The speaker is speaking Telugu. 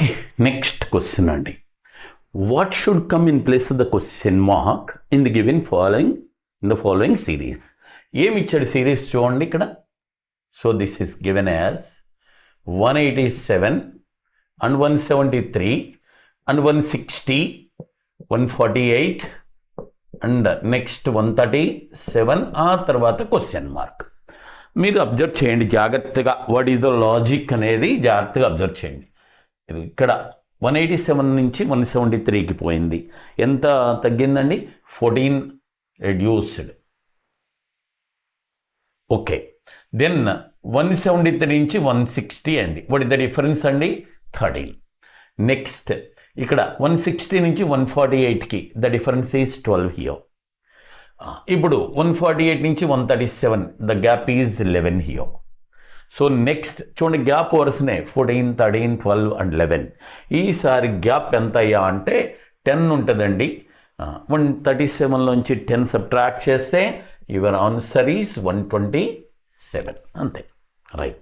ఓకే, నెక్స్ట్ క్వశ్చన్ అండి. What should come in place of the question mark in the given following series? ఏమి ఇచ్చాడు సిరీస్ చూడండి ఇక్కడ. So this is given as 187 and 173 and 160, 148 and next 137, ఆ తర్వాత క్వశ్చన్ మార్క్. మీరు అబ్జర్వ్ చేయండి జాగ్రత్తగా, వాట్ ఈజ్ ద లాజిక్ అనేది జాగ్రత్తగా అబ్జర్వ్ చేయండి. ఇది ఇక్కడ 187 నుంచి 173కి పోయింది. ఎంత తగ్గిందండి? 14 రెడ్యూస్డ్. ఓకే, దెన్ 173 నుంచి 160 అయింది. వాట్ ఇస్ ద డిఫరెన్స్ అండి? 13. నెక్స్ట్ ఇక్కడ 160 నుంచి 148కి ద డిఫరెన్స్ ఈజ్ 12 హియర్. ఇప్పుడు 148 నుంచి 137 the gap is 11 here. So next చూడండి, గ్యాప్ వరుసనే 14, 13, 12 and 11. ఈసారి గ్యాప్ ఎంత అయ్యా అంటే 10 ఉంటుందండి. 137లోంచి 10 సబ్ట్రాక్ట్ చేస్తే యువర్ ఆన్సర్ ఈజ్ 127. అంతే, రైట్.